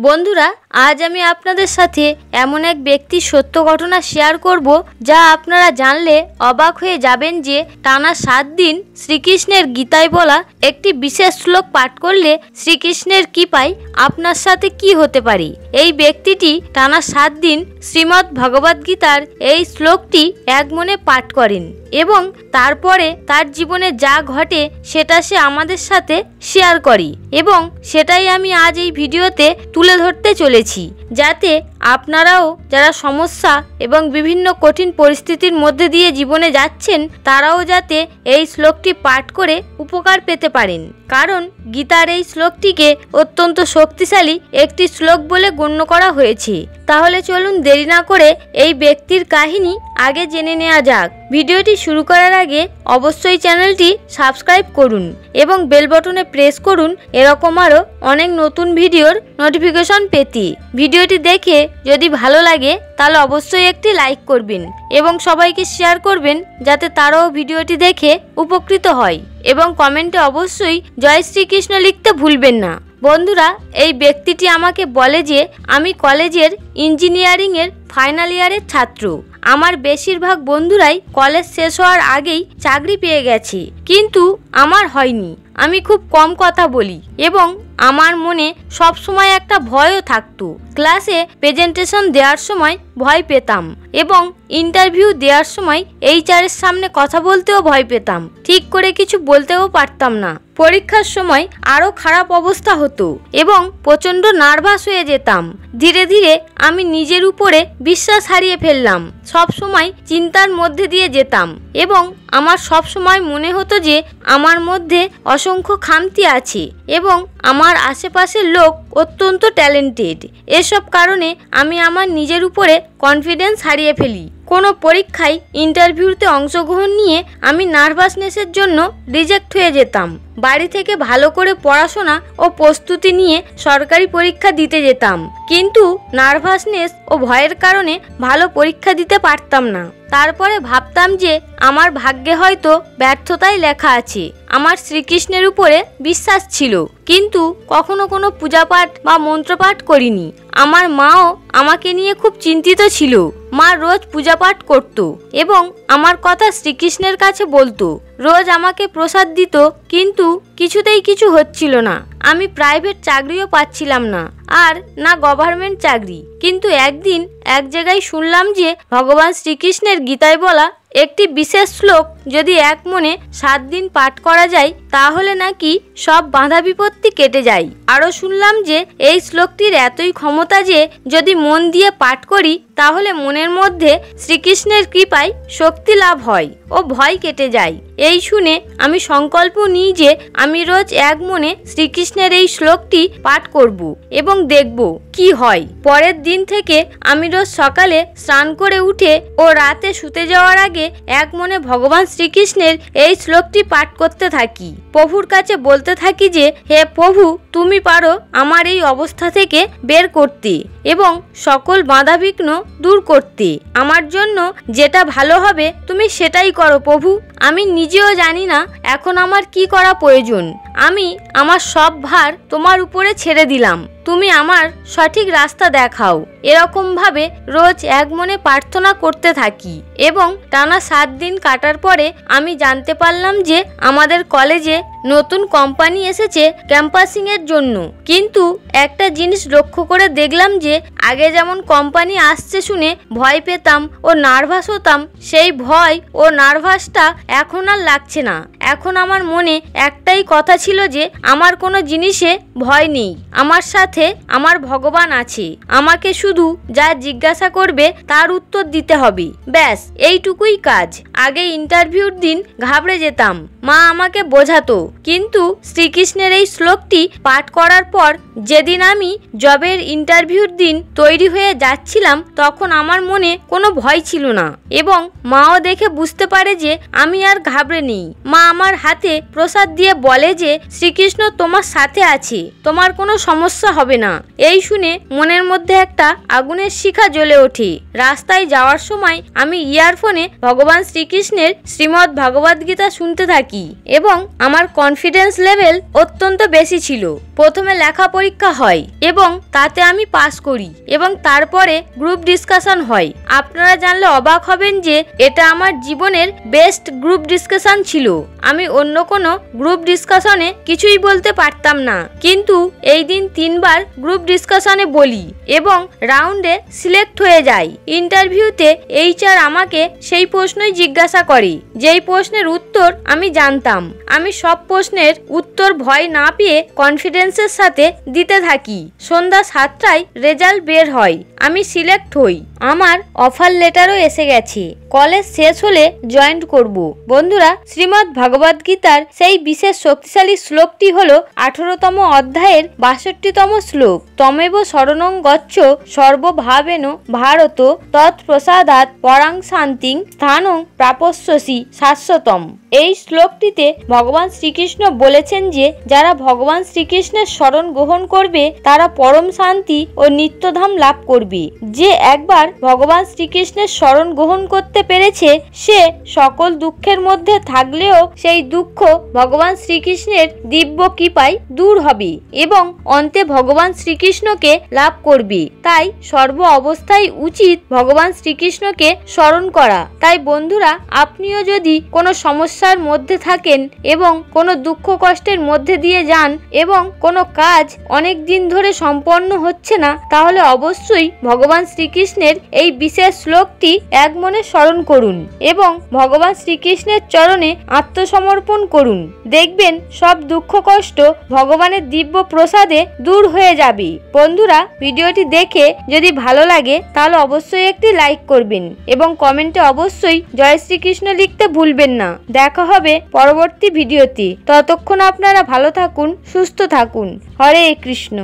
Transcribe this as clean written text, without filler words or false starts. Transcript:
বন্ধুরা, আজ আমি আপনাদের সাথে এমন এক ব্যক্তির সত্য ঘটনা শেয়ার করব যা আপনারা জানলে অবাক হয়ে যাবেন যে টানা 7 দিন শ্রীকৃষ্ণের গীতায় বলা একটি বিশেষ শ্লোক পাঠ করলে শ্রীকৃষ্ণের কৃপায় আপনার সাথে কি হতে পারে। এই ব্যক্তিটি টানা 7 দিন শ্রীমদ্ ভগবদ্ গীতার এই শ্লোকটি এক মনে পাঠ করেন এবং তারপরে তার জীবনে যা ঘটে সেটা সে আমাদের সাথে শেয়ার করে এবং সেটাই আমি আজ এই ভিডিওতে তুলে ধরতে চলেছি, যাতে আপনারাও যারা সমস্যা এবং বিভিন্ন কঠিন পরিস্থিতির মধ্যে দিয়ে জীবনে যাচ্ছেন তারাও যাতে এই শ্লোকটি পাঠ করে উপকার পেতে পারেন। কারণ গীতার এই শ্লোকটিকে অত্যন্ত শক্তিশালী একটি শ্লোক বলে গণ্য করা হয়েছে। তাহলে চলুন দেরি না করে এই ব্যক্তির কাহিনী আগে জেনে নেওয়া যাক। ভিডিওটি শুরু করার আগে অবশ্যই চ্যানেলটি সাবস্ক্রাইব করুন এবং বেল বাটনে প্রেস করুন এরকম আরও অনেক নতুন ভিডিওর নোটিফিকেশন পেতে। ভিডিওটি দেখে যদি ভালো লাগে তাহলে অবশ্যই একটি লাইক করবেন এবং সবাইকে শেয়ার করবেন যাতে তারাও ভিডিওটি দেখে উপকৃত হয় এবং কমেন্টে অবশ্যই জয় শ্রীকৃষ্ণ লিখতে ভুলবেন না। বন্ধুরা, এই ব্যক্তিটি আমাকে বলে যে আমি কলেজের ইঞ্জিনিয়ারিংয়ের ফাইনাল ইয়ারের ছাত্র। আমার বেশিরভাগ বন্ধুরাই কলেজ শেষ হওয়ার আগেই চাকরি পেয়ে গেছে, কিন্তু আমার হয়নি। আমি খুব কম কথা বলি এবং আমার মনে সব সময় একটা ভয়ও থাকতো। ক্লাসে প্রেজেন্টেশন দেওয়ার সময় ভয় পেতাম এবং ইন্টারভিউ দেওয়ার সময় এইচআরের সামনে কথা বলতেও ভয় পেতাম। ঠিক করে কিছু বলতেও পারতাম না। পরীক্ষার সময় আরও খারাপ অবস্থা হতো এবং প্রচণ্ড নার্ভাস হয়ে যেতাম। ধীরে ধীরে আমি নিজের উপরে বিশ্বাস হারিয়ে ফেললাম। সব সময় চিন্তার মধ্যে দিয়ে যেতাম এবং আমার সব সময় মনে হতো যে আমার মধ্যে অসংখ্য খামতি আছে এবং আমার আশেপাশের লোক অত্যন্ত ট্যালেন্টেড। এসব কারণে আমি আমার নিজের উপরে কনফিডেন্স হারিয়ে ফেলি। কোনো পরীক্ষায় ইন্টারভিউতে অংশগ্রহণ নিয়ে আমি নার্ভাসনেসের জন্য রিজেক্ট হয়ে যেতাম। বাড়ি থেকে ভালো করে পড়াশোনা ও প্রস্তুতি নিয়ে সরকারি পরীক্ষা দিতে যেতাম, কিন্তু নার্ভাসনেস ও ভয়ের কারণে ভালো পরীক্ষা দিতে পারতাম না। তারপরে ভাবতাম যে আমার ভাগ্যে হয়তো ব্যর্থতাই লেখা আছে। আমার শ্রীকৃষ্ণের উপরে বিশ্বাস ছিল, কিন্তু কখনো কোনো পূজাপাঠ বা মন্ত্রপাঠ করিনি। আমার মাও আমাকে নিয়ে খুব চিন্তিত ছিল। মা রোজ পূজাপাঠ করত এবং আমার কথা শ্রীকৃষ্ণের কাছে বলতো। রোজ আমাকে প্রসাদ দিত, কিন্তু কিছুতেই কিছু হচ্ছিল না। আমি প্রাইভেট চাকরিও পাচ্ছিলাম না, আর না গভর্নমেন্ট চাকরি। কিন্তু একদিন এক জায়গায় শুনলাম যে ভগবান শ্রীকৃষ্ণের গীতায় বলা একটি বিশেষ শ্লোক যদি এক মনে 7 দিন পাঠ করা যায় তাহলে নাকি সব বাধা বিপত্তি কেটে যায়। আরও শুনলাম যে এই শ্লোকটির এতই ক্ষমতা যে যদি মন দিয়ে পাঠ করি তাহলে মনের মধ্যে শ্রীকৃষ্ণের কৃপায় শক্তি লাভ হয় ও ভয় কেটে যায়। এই শুনে আমি সংকল্প নিই যে আমি রোজ এক মনে শ্রীকৃষ্ণের এই শ্লোকটি পাঠ করব এবং দেখব কি হয়। পরের দিন থেকে আমি রোজ সকালে স্নান করে উঠে ও রাতে শুতে যাওয়ার আগে এক মনে ভগবান শ্রীকৃষ্ণের এই শ্লোকটি পাঠ করতে থাকি। প্রভুর কাছে বলতে থাকি যে হে প্রভু, তুমি পারো আমার এই অবস্থা থেকে বের করতে এবং সকল বাধাবিঘ্ন দূর করতে। আমার জন্য যেটা ভালো হবে তুমি সেটাই করো প্রভু। আমি নিজেও জানি না এখন আমার কি করা প্রয়োজন। আমি আমার সব ভার তোমার উপরে ছেড়ে দিলাম। তুমি আমার সঠিক রাস্তা দেখাও। এরকম ভাবে রোজ এক মনে প্রার্থনা করতে থাকি এবং টানা 7 দিন কাটার পরে আমি জানতে পারলাম যে আমাদের কলেজে নতুন কোম্পানি এসেছে ক্যাম্পাসিং এর জন্য। কিন্তু একটা জিনিস লক্ষ্য করে দেখলাম যে আগে যেমন কোম্পানি আসছে শুনে ভয় পেতাম ও নার্ভাস হতাম, সেই ভয় ও নার্ভাসটা এখন আর লাগছে না। এখন আমার মনে একটাই কথা ছিল যে আমার কোনো জিনিসে ভয় নেই। আমার সাথে আমার ভগবান আছে। আমাকে শুধু যা জিজ্ঞাসা করবে তার উত্তর দিতে হবে, ব্যাস এইটুকুই কাজ। আগে ইন্টারভিউর দিন ঘাবড়ে যেতাম, মা আমাকে বোঝাতো, কিন্তু শ্রীকৃষ্ণের এই শ্লোকটি পাঠ করার পর যেদিন আমি জবের ইন্টারভিউর দিন তৈরি হয়ে যাচ্ছিলাম তখন আমার মনে কোনো ভয় ছিল না এবং মাও দেখে বুঝতে পারে যে আমি আর ঘাবড়ে নেই। মা আমার হাতে প্রসাদ দিয়ে বলে যে শ্রীকৃষ্ণ তোমার সাথে আছে, তোমার কোনো সমস্যা হবে না। এই শুনে মনের মধ্যে একটা আগুনের শিখা জ্বলে ওঠে। রাস্তায় যাওয়ার সময় আমি ইয়ারফোনে ভগবান শ্রীকৃষ্ণের শ্রীমদ্ ভগবদ গীতা শুনতে থাকি এবং আমার কনফিডেন্স লেভেল অত্যন্ত বেশি ছিল। প্রথমে লেখা পরীক্ষা হয় এবং তাতে আমি পাস করি এবং তারপরে গ্রুপ ডিসকাশন হয়। আপনারা জানলে অবাক হবেন যে এটা আমার জীবনের বেস্ট গ্রুপ ডিসকাশন ছিল। আমি অন্য কোনো গ্রুপ ডিসকাশনে কিছুই বলতে পারতাম না, কিন্তু এই দিন 3 বার গ্রুপ ডিসকাশনে বলি এবং রাউন্ডে সিলেক্ট হয়ে যাই। ইন্টারভিউতে HR আমাকে সেই প্রশ্নই জিজ্ঞাসা করে যেই প্রশ্নের উত্তর আমি জানতাম। আমি সব প্রশ্নের উত্তর ভয় না পেয়ে কনফিডেন্সের সাথে দিতে থাকি। সন্ধ্যা 7টায় রেজাল্ট বের হয়, আমি সিলেক্ট হই। আমার অফার লেটারও এসে গেছে। কলেজ শেষ হলে জয়েন করব। বন্ধুরা, শ্রীমদ্ ভগবদ গীতার সেই বিশেষ শক্তিশালী শ্লোকটি হলো 18তম অধ্যায়ের 62তম শ্লোক। তমেব শরণং গচ্ছ সর্বভাবেন ভারত তৎপ্রসাদাৎ পরাং শান্তিং স্থানং প্রাপস্যসি শাশ্বতম। এই শ্লোকটিতে ভগবান শ্রীকৃষ্ণ বলেছেন যে যারা ভগবান শ্রীকৃষ্ণের শরণ গ্রহণ করবে তারা পরম শান্তি ও নিত্যধাম লাভ করবে। যে একবার ভগবান শ্রীকৃষ্ণের শরণ গ্রহণ করতে পেরেছে সে সকল দুঃখের মধ্যে থাকলেও সেই দুঃখ ভগবান শ্রীকৃষ্ণের দিব্য কৃপায় দূর হবে এবং অন্তে ভগবান শ্রীকৃষ্ণকে লাভ করবে। তাই সর্ব অবস্থায় উচিত ভগবান শ্রীকৃষ্ণকে স্মরণ করা। তাই বন্ধুরা, আপনিও যদি কোনো সমস্যার মধ্যে থাকেন এবং কোনো দুঃখ কষ্টের মধ্যে দিয়ে যান এবং কোনো কাজ অনেক দিন ধরে সম্পন্ন হচ্ছে না, তাহলে অবশ্যই ভগবান শ্রীকৃষ্ণের এই বিশেষ শ্লোকটি এক মনে স্মরণ করুন এবং ভগবান শ্রীকৃষ্ণের চরণে আত্মসমর্পণ করুন। দেখবেন সব দুঃখ কষ্ট ভগবানের দিব্য প্রসাদে দূর হয়ে যাবে। বন্ধুরা, ভিডিওটি দেখে যদি ভালো লাগে তাহলে অবশ্যই একটি লাইক করবেন এবং কমেন্টে অবশ্যই জয় শ্রীকৃষ্ণ লিখতে ভুলবেন না। দেখা হবে পরবর্তী ভিডিওতে। ততক্ষণ আপনারা ভালো থাকুন, সুস্থ থাকুন। হরে কৃষ্ণ।